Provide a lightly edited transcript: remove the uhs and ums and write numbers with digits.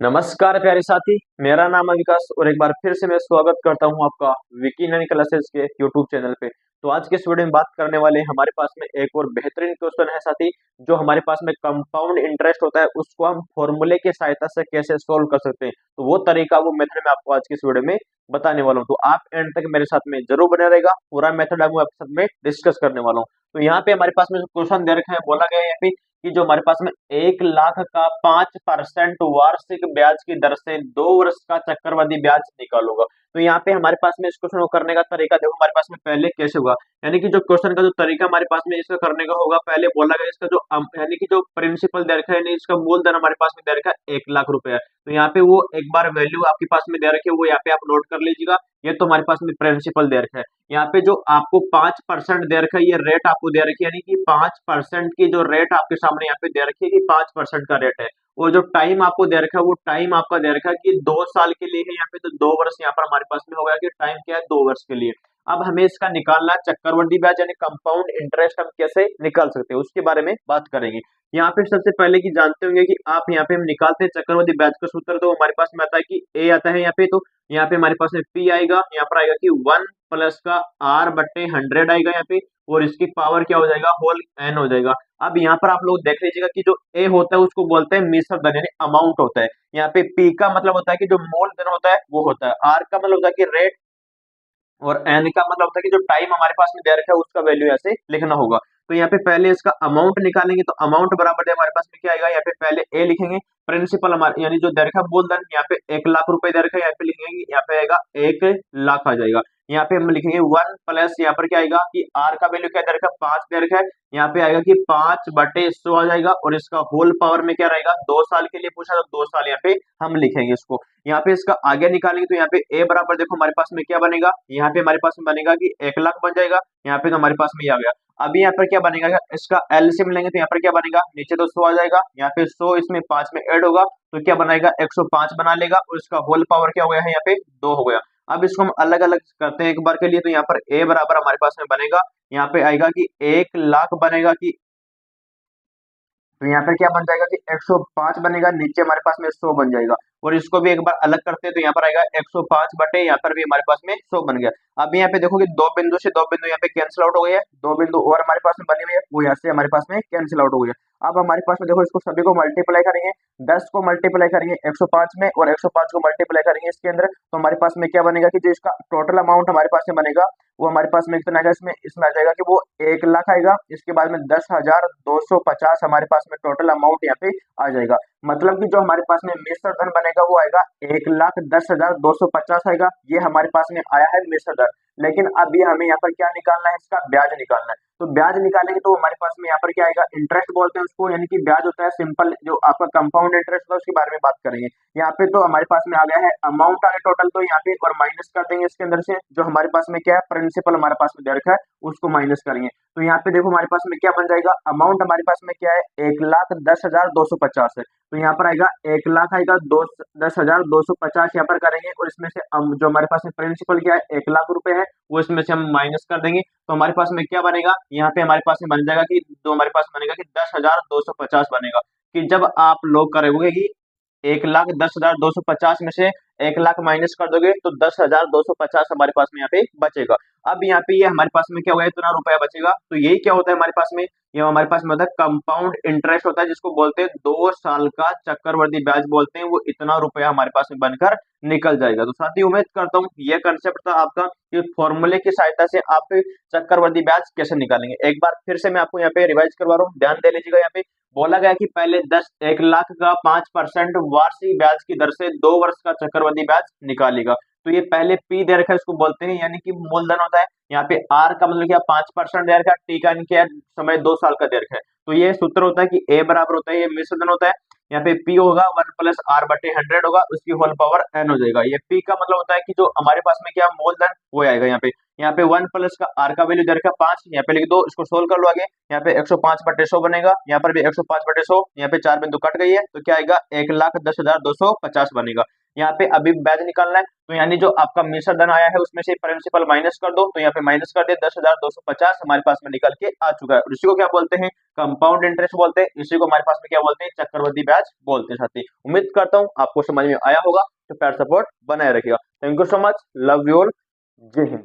नमस्कार प्यारे साथी, मेरा नाम है विकास और एक बार फिर से मैं स्वागत करता हूं आपका विकी लर्निंग क्लासेस के यूट्यूब चैनल पे। तो आज के इस वीडियो में बात करने वाले हैं, हमारे पास में एक और बेहतरीन क्वेश्चन है साथी। जो हमारे पास में कंपाउंड इंटरेस्ट होता है उसको हम फॉर्मूले की सहायता से कैसे सोल्व कर सकते हैं, तो वो तरीका, वो मेथड मैं आपको आज के इस वीडियो में बताने वाला हूँ। तो आप एंड तक मेरे साथ में जरूर बने रहेगा, पूरा मेथड मैं आपके साथ में डिस्कस करने वाला हूँ। तो यहाँ पे हमारे पास में जो क्वेश्चन दे रखा है, बोला गया है यहाँ पे कि जो हमारे पास में 1 लाख का 5% वार्षिक ब्याज की दर से 2 वर्ष का चक्रवृद्धि ब्याज निकालूंगा। तो यहाँ पे हमारे पास में इस क्वेश्चन को करने का तरीका देखो, हमारे पास में पहले कैसे होगा। यानी कि जो क्वेश्चन का जो तरीका हमारे पास में इसका करने का होगा, पहले बोला गया इसका जो यानी कि जो प्रिंसिपल दे रखा है, यानी इसका मूलधन हमारे पास में दे रखा है 1 लाख रुपए है। तो यहाँ पे वो एक बार वैल्यू आपके पास में दे रखी है, वो यहाँ पे आप नोट कर लीजिएगा। ये तो हमारे पास में प्रिंसिपल दे रखा है। यहाँ पे जो आपको 5% दे रखा है, ये रेट आपको दे रखी है, यानी कि 5% की जो रेट आपके सामने यहाँ पे दे रखी है कि 5% का रेट है। और जो टाइम आपको दे रखा है, वो टाइम आपका दे रखा है कि 2 साल के लिए है यहाँ पे। तो 2 वर्ष यहाँ पर हमारे पास में हो गया कि टाइम क्या है, 2 वर्ष के लिए। अब हमें इसका निकालना चक्रवृद्धि ब्याज यानी कंपाउंड इंटरेस्ट हम कैसे निकाल सकते हैं, उसके बारे में बात करेंगे। यहाँ पे सबसे पहले की जानते होंगे कि आप यहाँ पे हम निकालते हैं चक्रवृद्धि ब्याज का सूत्र, तो हमारे पास में आता है कि ए आता है यहाँ पे। तो यहाँ पे हमारे पास में पी आएगा, यहाँ पर आएगा कि 1 प्लस का R/100 आएगा यहाँ पे, और इसकी पावर क्या हो जाएगा, होल n हो जाएगा। अब यहाँ पर आप लोग देख लीजिएगा कि जो ए होता है उसको बोलते हैं मिश्र धन यानी अमाउंट होता है। यहाँ पे पी का मतलब होता है कि जो मूलधन होता है वो होता है, आर का मतलब होता है कि रेट, और एन का मतलब होता है कि जो टाइम हमारे पास में दे रखा है उसका वैल्यू ऐसे लिखना होगा। तो यहाँ पे पहले इसका अमाउंट निकालेंगे, तो अमाउंट बराबर है हमारे पास में क्या आएगा, यहाँ पे पहले ए लिखेंगे। प्रिंसिपल हमारे यानी जो दे रखा है मूलधन, यहाँ पे 1 लाख रुपए दे रखा है, यहाँ पे लिखेंगे, यहाँ पे आएगा 1 लाख आ जाएगा। यहाँ पे हम लिखेंगे 1 प्लस यहाँ पर क्या आएगा कि आर का वैल्यू क्या दे रखा है, 5 दे रखा है। यहाँ पे आएगा कि 5/100 आ जाएगा, और इसका होल पावर में क्या रहेगा, 2 साल के लिए पूछा, तो 2 साल यहाँ पे हम लिखेंगे इसको। यहाँ पे इसका आगे निकालेंगे, तो यहाँ पे ए बराबर देखो हमारे पास में क्या बनेगा, यहाँ पे हमारे पास में बनेगा कि 1 लाख बन जाएगा। यहाँ पे तो हमारे पास में ये आ गया। अभी यहाँ पर क्या बनेगा, इसका एलसीएम लेंगे, तो यहाँ पर क्या बनेगा, नीचे तो 100 आ जाएगा, यहाँ पे 100 इसमें 5 में ऐड होगा, तो क्या बनाएगा, 105 बना लेगा, और इसका होल पावर क्या हो गया है, यहाँ पे 2 हो गया। अब इसको हम अलग अलग करते हैं एक बार के लिए, तो यहाँ पर ए बराबर हमारे पास में बनेगा, यहाँ पे आएगा कि 1 लाख बनेगा कि, तो यहाँ पर क्या बन जाएगा कि 105 बनेगा, नीचे हमारे पास में 100 बन जाएगा। और इसको भी एक बार अलग करते हैं, तो यहाँ पर आएगा 105 बटे, यहाँ पर भी हमारे पास में 100 बन गया। अब यहाँ पे देखो कि दो बिंदु से दो बिंदु यहाँ पे कैंसिल आउट हो गए हैं, दो बिंदु और हमारे पास में बने हुए हैं, वो यहाँ से हमारे पास में कैंसिल आउट हो गया। अब हमारे पास में देखो, इसको सभी को मल्टीप्लाई करेंगे, 10 को मल्टीप्लाई करेंगे 105 में, और 105 को मल्टीप्लाई करेंगे इसके अंदर, तो हमारे पास में क्या बनेगा कि जो इसका टोटल अमाउंट हमारे पास में बनेगा, वो हमारे पास में कितना आएगा, इसमें इसमें आ जाएगा कि वो 1 लाख आएगा। इसके बाद में 10,250 हमारे पास में टोटल अमाउंट यहाँ पे आ जाएगा। मतलब कि जो हमारे पास में मिश्र धन बनेगा वो आएगा 1,10,250 आएगा। ये हमारे पास में आया है मिश्र धन। लेकिन अभी हमें यहाँ पर क्या निकालना है, इसका ब्याज निकालना है। तो ब्याज निकालेंगे तो हमारे पास में यहाँ पर क्या आएगा, इंटरेस्ट बोलते हैं उसको, यानी कि ब्याज होता है सिंपल, जो आपका कंपाउंड इंटरेस्ट होता है उसके बारे में बात करेंगे। यहाँ पे तो हमारे पास में आ गया है अमाउंट आ गया टोटल, तो यहाँ पे और माइनस कर देंगे इसके अंदर से जो हमारे पास में क्या है, प्रिंसिपल हमारे पास में दे रखा है उसको माइनस करेंगे। तो यहाँ पे देखो हमारे पास में क्या बन जाएगा, अमाउंट हमारे पास में क्या है, 1,10,250 है। तो यहाँ पर आएगा 1 लाख आएगा, 10,250 यहाँ पर करेंगे, और इसमें से जो हमारे पास में प्रिंसिपल क्या है, 1 लाख रुपए है, वो इसमें से हम माइनस कर देंगे। तो हमारे पास में क्या बनेगा, यहाँ पे हमारे पास में बन जाएगा कि जो हमारे पास बनेगा कि 10,250 बनेगा। कि जब आप लोग करोगे कि 1,10,250 में से 1 लाख माइनस कर दोगे, तो 10,250 हमारे पास में यहाँ पे बचेगा। अब यहाँ पे ये हमारे पास में क्या होगा, इतना रुपया बचेगा। तो यही क्या होता है हमारे पास में, ये हमारे पास में होता है कंपाउंड इंटरेस्ट होता है, जिसको बोलते हैं 2 साल का चक्रवृद्धि ब्याज बोलते हैं। वो इतना रुपया हमारे पास में बनकर निकल जाएगा। तो साथ ही उम्मीद करता हूँ ये कंसेप्ट था आपका, कि फॉर्मूले की सहायता से आप चक्रवृद्धि ब्याज कैसे निकालेंगे। एक बार फिर से मैं आपको यहाँ पे रिवाइज करवा रहा हूँ, ध्यान दे लीजिएगा। यहाँ पे बोला गया कि पहले 1 लाख का 5% वार्षिक ब्याज की दर से 2 वर्ष का चक्रवृद्धि ब्याज निकालेगा। तो ये पहले पी दे रखा है, इसको बोलते हैं यानी कि मूलधन होता है। यहाँ पे आर का मतलब क्या, 5% दे रखा है, टी का क्या समय 2 साल का दे रखा है। तो ये सूत्र होता है कि ए बराबर होता है, ये मिश्र धन होता है। यहाँ पे पी होगा 1 प्लस R/100 होगा, उसकी होल पावर n हो जाएगा। ये पी का मतलब होता है कि जो हमारे पास में क्या मूलधन वो आएगा। यहाँ पे 1 प्लस का आर का वैल्यू दे रखा है 5, यहाँ पे लिख दो, इसको सोल्व कर लो आगे। यहाँ पे 105/100 बनेगा, यहाँ पर भी 105/100, यहाँ पे 4 बिंदु कट गई है, तो क्या आएगा, 1,10,250 बनेगा। यहाँ पे अभी ब्याज निकालना है, तो यानी जो आपका मिश्र धन आया है उसमें से प्रिंसिपल माइनस कर दो, तो यहाँ पे माइनस कर दिया 10,250 हमारे पास में निकल के आ चुका है। और इसी को क्या बोलते हैं, कंपाउंड इंटरेस्ट बोलते हैं, इसी को हमारे पास में क्या बोलते हैं, चक्रवृद्धि ब्याज बोलते हैं साथी। उम्मीद करता हूँ आपको समझ में आया होगा, तो प्यार सपोर्ट बनाए रखिएगा। Thank you so much, love you all, जय हिंद।